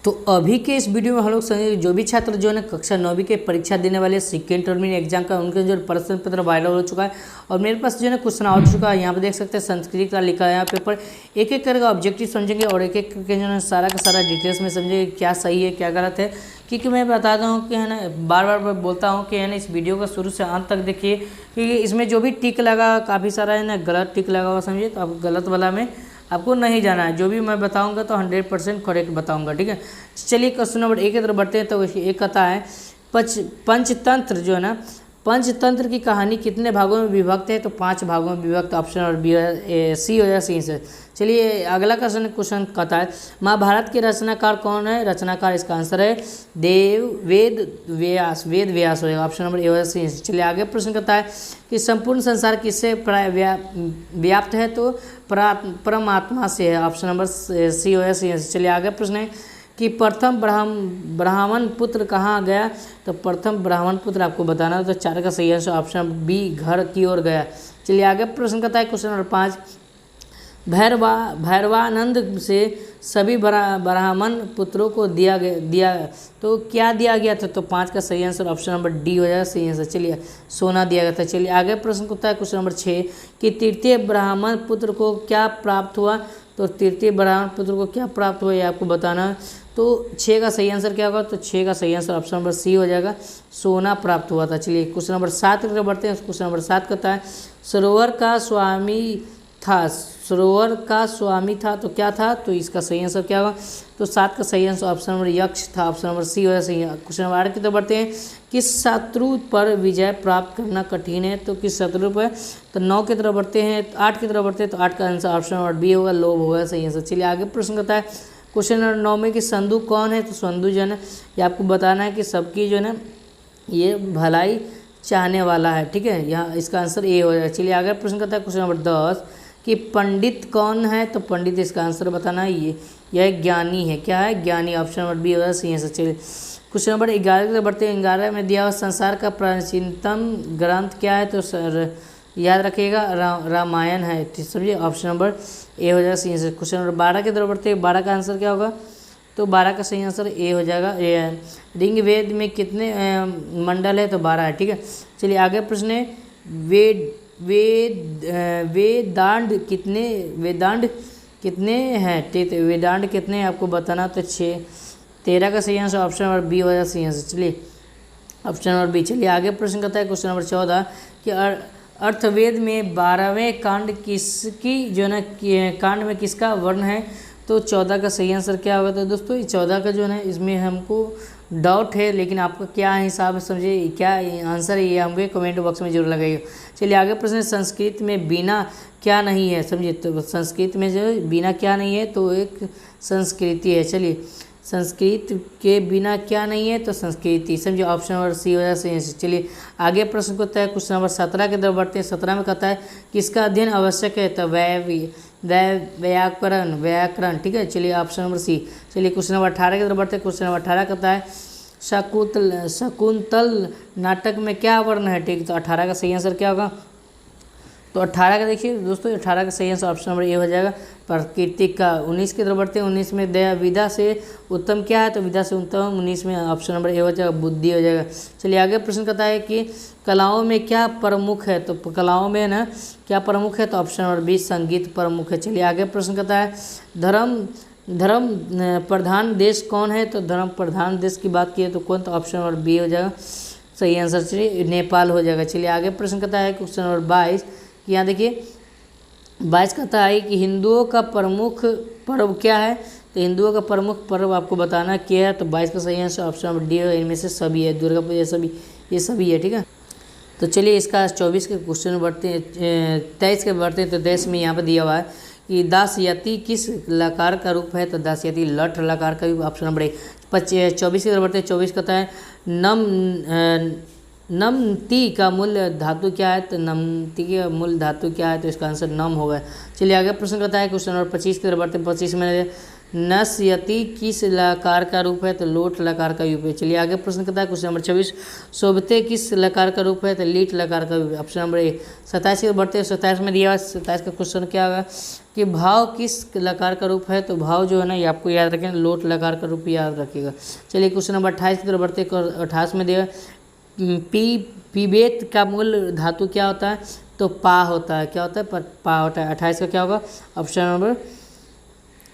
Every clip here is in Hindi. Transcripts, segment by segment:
तो अभी के इस वीडियो में हम लोग समझेंगे जो भी छात्र जो है ना कक्षा 9वीं के परीक्षा देने वाले सेकेंड टर्मिनल एग्जाम का उनके जो प्रश्न पत्र वायरल हो चुका है और मेरे पास जो है ना क्वेश्चन आ चुका है। यहाँ पे देख सकते हैं संस्कृत का लिखा है यहाँ पेपर, एक एक करके ऑब्जेक्टिव समझेंगे और एक एक करके जो है सारा का सारा डिटेल्स में समझेंगे क्या सही है क्या गलत है। क्योंकि मैं बताता हूँ कि है ना बार बार बोलता हूँ कि है ना इस वीडियो को शुरू से अंत तक देखिए, क्योंकि इसमें जो भी टिक लगा काफ़ी सारा है ना गलत टिक लगा हुआ समझिए, तो आप गलत वाला में आपको नहीं जाना है। जो भी मैं बताऊंगा तो 100% करेक्ट बताऊंगा, ठीक है। चलिए क्वेश्चन नंबर 1 की तरफ बढ़ते हैं। तो एक कहता है पंचतंत्र जो है ना, पंचतंत्र की कहानी कितने भागों में विभक्त है? तो 5 भागों में विभक्त। ऑप्शन और बी सी हो या सी से। चलिए अगला क्वेश्चन कहता है महाभारत के रचनाकार कौन है? रचनाकार इसका आंसर है वेद व्यास होगा। ऑप्शन नंबर ए हो या सी। चलिए आगे प्रश्न कहता है कि संपूर्ण संसार किससे व्याप्त है? तो परमात्मा से है। ऑप्शन नंबर सी हो या सी। चलिए आगे प्रश्न है कि प्रथम ब्राह्मण पुत्र कहाँ गया? तो प्रथम ब्राह्मण पुत्र आपको बताना है, तो 4 का सही आंसर ऑप्शन बी घर की ओर गया। चलिए आगे प्रश्न करता है क्वेश्चन नंबर 5 भैरवानंद से सभी ब्राह्मण पुत्रों को दिया तो क्या दिया गया था? तो 5 का सही आंसर ऑप्शन नंबर डी हो जाएगा सही आंसर। चलिए सोना दिया गया था। चलिए आगे प्रश्न करता है क्वेश्चन नंबर 6 कि तृतीय ब्राह्मण पुत्र को क्या प्राप्त हुआ? तो तृतीय ब्राह्मण पुत्र को क्या प्राप्त हुआ ये आपको बताना है। तो 6 का सही आंसर क्या होगा? तो 6 का सही आंसर ऑप्शन नंबर सी हो जाएगा, सोना प्राप्त हुआ था। चलिए क्वेश्चन नंबर 7 की तरफ बढ़ते हैं। क्वेश्चन नंबर 7 कहता है सरोवर का स्वामी था तो क्या था? तो इसका सही आंसर क्या होगा? तो 7 का सही आंसर ऑप्शन नंबर यक्ष था। ऑप्शन नंबर सी हो जाएगा सही। क्वेश्चन नंबर 8 की तरफ बढ़ते हैं किस शत्रु पर विजय प्राप्त करना कठिन है? तो किस शत्रु पर? तो 9 की तरफ बढ़ते हैं, 8 की तरफ बढ़ते हैं, तो 8 का आंसर ऑप्शन नंबर बी होगा, लोभ होगा सही आंसर। चलिए आगे प्रश्न करता है क्वेश्चन नंबर 9 में कि संधु कौन है? तो संधु जो है ना ये आपको बताना है कि सबकी जो है ना ये भलाई चाहने वाला है, ठीक है। यहाँ इसका आंसर ए हो जाएगा। चलिए आगे प्रश्न करता है क्वेश्चन नंबर 10 कि पंडित कौन है? तो पंडित इसका आंसर बताना है, यह ज्ञानी है। क्या है? ज्ञानी। ऑप्शन नंबर बी होगा सही आंसर। चलिए क्वेश्चन नंबर 11 की तरफ बढ़ते हैं। 11 में दिया हुआ संसार का प्राचीनतम ग्रंथ क्या है? तो सर याद रखिएगा रामायण है, समझिए। ऑप्शन नंबर ए हो जाएगा सही आंसर। क्वेश्चन नंबर 12 की तरफ बढ़ते हैं। 12 का आंसर क्या होगा? तो 12 का सही आंसर ए हो जाएगा। ऋग्वेद में कितने मंडल है? तो 12 है, ठीक है। चलिए आगे प्रश्न है वेदांड कितने हैं? वेदांड कितने आपको बताना, तो 6। 13 का सही आंसर ऑप्शन नंबर बी हो जाएगा सही आंसर। चलिए ऑप्शन नंबर बी। चलिए आगे प्रश्न करता है क्वेश्चन नंबर 14 कि अर्थवेद में 12वें कांड किसकी जो है ना कांड में किसका वर्ण है? तो 14 का सही आंसर क्या होगा? तो दोस्तों ये 14 का जो है ना इसमें हमको डाउट है, लेकिन आपका क्या हिसाब है समझिए क्या आंसर है ये हमको कमेंट बॉक्स में जरूर लगाइएगा। चलिए आगे प्रश्न संस्कृत में बिना क्या नहीं है? समझिए तो संस्कृत में जो बिना क्या नहीं है तो एक संस्कृति है। चलिए संस्कृत के बिना क्या नहीं है? तो संस्कृति, समझिए। ऑप्शन नंबर सी हो जाए। चलिए आगे प्रश्न को होता है क्वेश्चन नंबर 17 की तरफ बढ़ते हैं। 17 में कहता है किसका अध्ययन आवश्यक है? तो व्याकरण, ठीक है। चलिए ऑप्शन नंबर सी। चलिए क्वेश्चन नंबर 18 की तरफ बढ़ते हैं। क्वेश्चन नंबर 18 कहता है शकुंतल नाटक में क्या वर्ण है? ठीक, तो 18 का सही आंसर क्या होगा? तो 18 का देखिए दोस्तों 18 का सही आंसर ऑप्शन नंबर ए हो जाएगा, प्राकृतिक का। 19 की तरफ बढ़ते हैं। 19 में दया विदा से उत्तम क्या है? तो विदा से उत्तम 19 में ऑप्शन नंबर ए हो जाएगा, बुद्धि हो जाएगा। चलिए आगे प्रश्न कहता है कि कलाओं में क्या प्रमुख है? तो कलाओं में ना क्या प्रमुख है? तो ऑप्शन नंबर बी संगीत प्रमुख है। चलिए आगे प्रश्न कहता है धर्म प्रधान देश कौन है? तो धर्म प्रधान देश की बात की तो कौन? तो ऑप्शन नंबर बी हो जाएगा सही आंसर। चलिए नेपाल हो जाएगा। चलिए आगे प्रश्न कहता है क्वेश्चन नंबर 22 कि यहाँ देखिए 22 कहता है कि हिंदुओं का प्रमुख पर्व क्या है? तो हिंदुओं का प्रमुख पर्व आपको बताना क्या है? तो 22 का सही आंसर ऑप्शन नंबर डी है, इनमें से सभी है, दुर्गा पूजा सभी, ये सभी है, ठीक है। तो चलिए इसका 24 के क्वेश्चन बढ़ते हैं, 23 के बढ़ते हैं। तो 23 में यहाँ पर दिया हुआ है कि दासयति किस लकार का रूप है? तो दासयति लट लकार का भी ऑप्शन नंबर 24 की तरफ बढ़ते हैं। 24 कहता है नमति का मूल धातु क्या है? तो नमति का मूल धातु क्या है? तो इसका आंसर नम होगा। चलिए आगे प्रश्न करता है क्वेश्चन नंबर 25 की तरफ बढ़ते हैं। 25 में नस्यति किस लकार का रूप है? तो लोट लकार का रूप है। चलिए आगे प्रश्न करता है क्वेश्चन नंबर 26। शोभते किस लकार का रूप है? तो लीट लकार का रूप है। Option number A. 27 की बढ़ते 27 में दिया हुआ 27 का क्वेश्चन क्या होगा कि भाव किस लकार का रूप है? तो भाव जो है ना ये आपको याद रखें, लोट लकार का रूप याद रखिएगा। चलिए क्वेश्चन नंबर 28 की तरफ बढ़ते 28 में दिया पीबेत का मूल धातु क्या होता है? तो पा होता है। क्या होता है? पा होता है। 28 का क्या होगा? ऑप्शन नंबर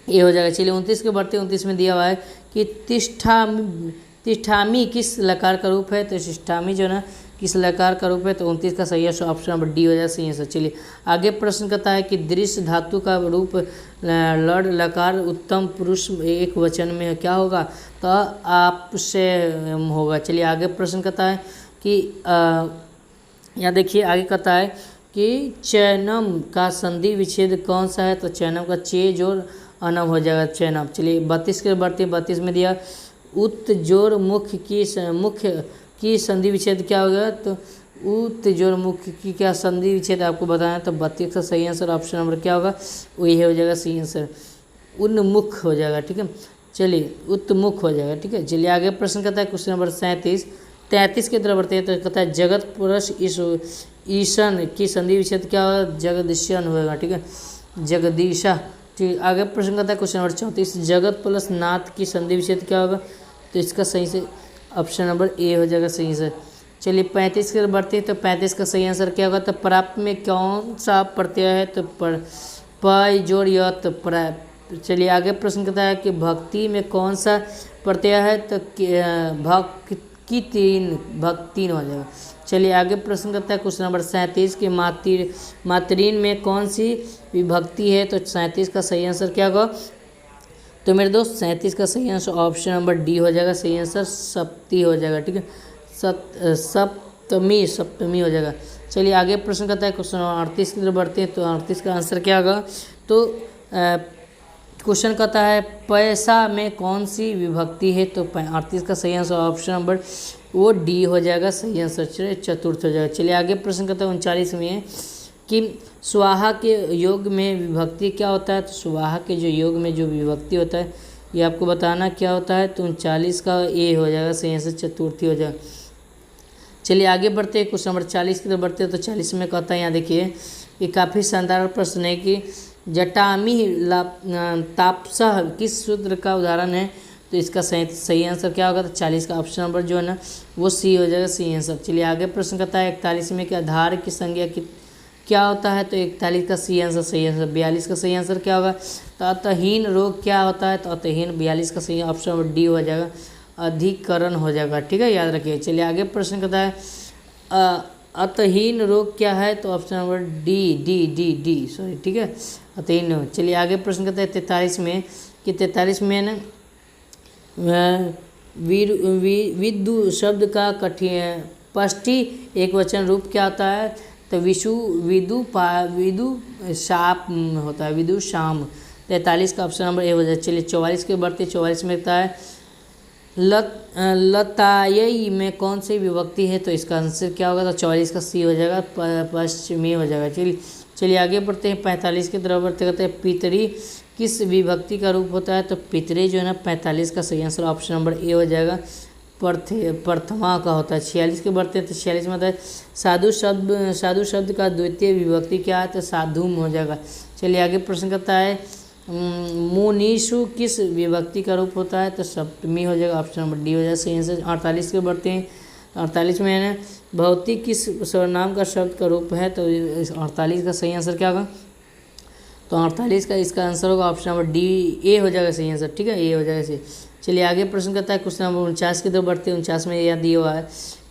ए हो जाएगा। चलिए 29 के बढ़ते 29 में दिया हुआ है कि तिष्ठामी किस लकार का रूप है? तो तिष्ठामी जो है ना किस लकार का रूप है? तो 29 का सही है ऑप्शन नंबर डी हो जाएगा सही है। चलिए आगे प्रश्न करता है कि दृश्य धातु का रूप लड़ लकार उत्तम पुरुष एक वचन में क्या होगा? तो आपसे होगा। चलिए आगे प्रश्न करता है कि यहाँ देखिए आगे कहता है कि चैनम का संधि विच्छेद कौन सा है? तो चैनम का चे जोड़ अनम हो जाएगा चैनम। चलिए 32 के बढ़ते 32 में दिया उत जोड़ मुख्य की संधि विच्छेद क्या होगा? तो उत जोड़ मुख्य की क्या संधि विच्छेद आपको बताया। तो 32 का सही आंसर ऑप्शन नंबर क्या होगा? वही हो जाएगा सही आंसर, उन्मुख हो जाएगा। ठीक है, चलिए उत्मुख हो जाएगा। ठीक है, चलिए आगे प्रश्न करता है क्वेश्चन नंबर 33 की तरफ बढ़ते हैं। तो कहता है जगत पुरुष ईशन की संधि विच्छेद क्या होगा? जगदीशन होगा। ठीक है, जगदीशा। ठीक, आगे प्रश्न करता है क्वेश्चन नंबर 34 जगत प्लस नाथ की संधि विच्छेद क्या होगा? तो इसका सही से ऑप्शन नंबर ए हो जाएगा सही से। चलिए 35 की तरफ बढ़ते हैं। तो 35 का सही आंसर क्या होगा? तो प्राप्त में कौन सा प्रत्यय है? तो प जोड़ य तो प्राप्त। चलिए आगे प्रश्न करता है कि भक्ति में कौन सा प्रत्यय है? तो भक्तिन हो जाएगा। चलिए आगे प्रश्न करता है क्वेश्चन नंबर 37 कि मातृन में कौन सी विभक्ति है? तो 37 का सही आंसर क्या होगा? तो मेरे दोस्त 37 का सही आंसर ऑप्शन नंबर डी हो जाएगा सही आंसर, सप्ती हो जाएगा। ठीक है, सप्तमी हो जाएगा। चलिए आगे प्रश्न करता है क्वेश्चन 38 की तरफ बढ़ते हैं। तो 38 का आंसर क्या होगा? तो क्वेश्चन कहता है पैसा में कौन सी विभक्ति है? तो 38 का सही आंसर ऑप्शन नंबर वो डी हो जाएगा सही आंसर, चलिए चतुर्थ हो जाएगा। चलिए आगे प्रश्न करता है 39 में कि स्वाहा के योग में विभक्ति क्या होता है? तो स्वाहा के जो योग में जो विभक्ति होता है ये आपको बताना क्या होता है। तो 39 का ए हो जाएगा सही आंसर, चतुर्थी हो जाएगा। चलिए आगे बढ़ते हैं क्वेश्चन नंबर 40 की तरफ बढ़ते हैं। तो 40 में कहता है यहाँ देखिए ये काफ़ी शानदार प्रश्न है कि जटामी तापसह किस सूत्र का उदाहरण है? तो इसका सही आंसर क्या होगा? तो 40 का ऑप्शन नंबर जो है ना वो सी हो जाएगा सही आंसर। चलिए आगे प्रश्न करता है 41 में कि आधार की संज्ञा क्या होता है? तो 41 का सी आंसर सही आंसर। 42 का सही आंसर क्या होगा? तो अतहीन रोग क्या होता है? तो अतहीन 42 का सही ऑप्शन नंबर डी हो जाएगा, अधिकरण हो जाएगा। ठीक है, याद रखिए। चलिए आगे प्रश्न करता है अतहीन रोग क्या है? तो ऑप्शन नंबर डी सॉरी। ठीक है, अतहीन रोग। चलिए आगे प्रश्न करता है 43 में कि 43 में ना विदु शब्द का पष्टी एक वचन रूप क्या होता है? तो विदु शाप होता है, विदु शाम। 43 का ऑप्शन नंबर ए हो जाए। चलिए 44 के बढ़ते 44 में कहता है लतायई में कौन सी विभक्ति है? तो इसका आंसर क्या होगा? तो 44 का सी हो जाएगा, पश्चिमी हो जाएगा। चलिए आगे बढ़ते हैं 45 की तरफ बढ़ते कहते हैं पितरी किस विभक्ति का रूप होता है? तो पितरी जो है ना 45 का सही आंसर ऑप्शन नंबर ए हो जाएगा, प्रथमा का होता है। 46 के बढ़ते हैं। तो 46 में होता है साधु शब्द का द्वितीय विभक्ति क्या है? तो साधुम हो जाएगा। चलिए आगे प्रश्न करता है मुनीषु किस विभक्ति का रूप होता है? तो सप्तमी हो जाएगा, ऑप्शन नंबर डी हो जाएगा सही आंसर। 48 के बढ़ते हैं। 48 में है ना भौतिक किस सर्वनाम का शब्द का रूप है? तो 48 का सही आंसर क्या होगा? तो 48 का इसका आंसर होगा ऑप्शन नंबर डी ए हो जाएगा सही आंसर। ठीक है, ए हो जाएगा सही। चलिए आगे प्रश्न करता है क्वेश्चन नंबर 49 की तरफ बढ़ते हैं। 49 में यह दिया हुआ है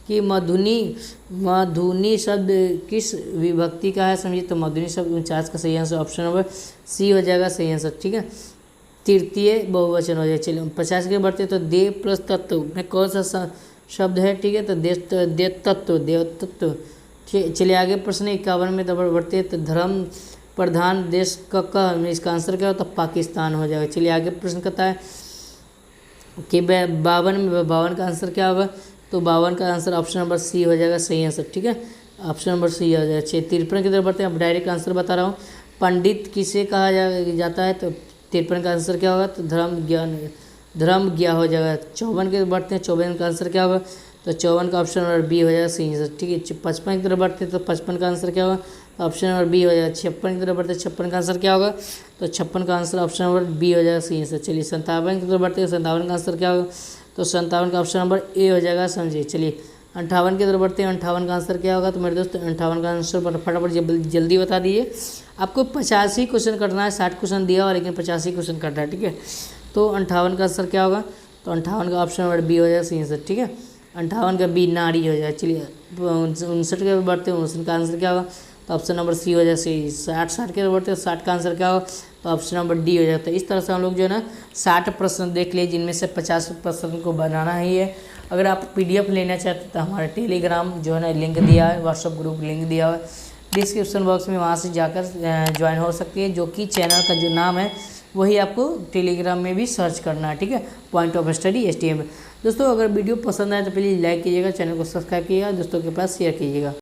कि मधुनी शब्द किस विभक्ति का है? समझिए, तो मधुनी शब्द 49 का सही आंसर ऑप्शन नंबर सी हो जाएगा सही आंसर। ठीक है, तृतीय बहुवचन हो जाएगा। चलिए 50 के बढ़ते तो देव प्लस तत्व में कौन सा शब्द है? ठीक है, तो देवतत्व। चलिए आगे प्रश्न 51 में बढ़ते हैं। तो धर्म प्रधान देश का इसका आंसर क्या होता है? पाकिस्तान हो जाएगा। चलिए आगे प्रश्न करता है कि 52 का आंसर क्या होगा? तो 52 का आंसर ऑप्शन नंबर सी हो जाएगा सही आंसर। ठीक है, ऑप्शन नंबर सी हो जाएगा। 53 की तरफ बढ़ते हैं। अब डायरेक्ट आंसर बता रहा हूँ। पंडित किसे कहा जाता है? तो 53 का आंसर क्या होगा, तो धर्म ज्ञा हो जाएगा। 54 की तरफ बढ़ते हैं, 54 का आंसर क्या होगा, तो 54 का ऑप्शन नंबर बी हो जाएगा सही आंसर, ठीक है। 55 की तरफ बढ़ते हैं तो 55 का आंसर क्या होगा, तो ऑप्शन नंबर बी हो जाएगा। 56 की तरफ बढ़ते हैं, 56 का आंसर क्या होगा, तो 56 का आंसर ऑप्शन नंबर बी हो जाएगा सही आंसर। चलिए 57 की तरफ बढ़ते हैं, 57 का आंसर क्या होगा, तो 57 का ऑप्शन नंबर ए हो जाएगा, समझिए। चलिए 58 की तरफ बढ़ते हैं, 58 का आंसर क्या होगा, तो मेरे दोस्त 58 का आंसर फटाफट जल्दी बता दीजिए। आपको 85 क्वेश्चन करना है, 60 क्वेश्चन दिया हुआ लेकिन 85 क्वेश्चन करना है, ठीक है। तो 58 का आंसर क्या होगा, तो 58 का ऑप्शन नंबर बी हो जाएगा सही आंसर, ठीक है। 58 का बी नारी हो जाएगा। चलिए 59 के बढ़ते हैं, 59 का आंसर क्या होगा, तो ऑप्शन नंबर सी हो जाएगा सही। 60 के बढ़ते हैं, 60 का आंसर क्या होगा, तो ऑप्शन नंबर डी हो जाता है। इस तरह से हम लोग जो है ना 60 प्रश्न देख लिए, जिनमें से 50 प्रश्न को बनाना ही है। अगर आप PDF लेना चाहते हैं तो हमारा टेलीग्राम जो है ना लिंक दिया है, व्हाट्सअप ग्रुप लिंक दिया हुआ है डिस्क्रिप्शन बॉक्स में, वहाँ से जाकर ज्वाइन हो सकती है। जो कि चैनल का जो नाम है वही आपको टेलीग्राम में भी सर्च करना है, ठीक है, पॉइंट ऑफ स्टडी STM। दोस्तों अगर वीडियो पसंद आए तो प्लीज़ लाइक कीजिएगा, चैनल को सब्सक्राइब कीजिएगा, दोस्तों के पास शेयर कीजिएगा।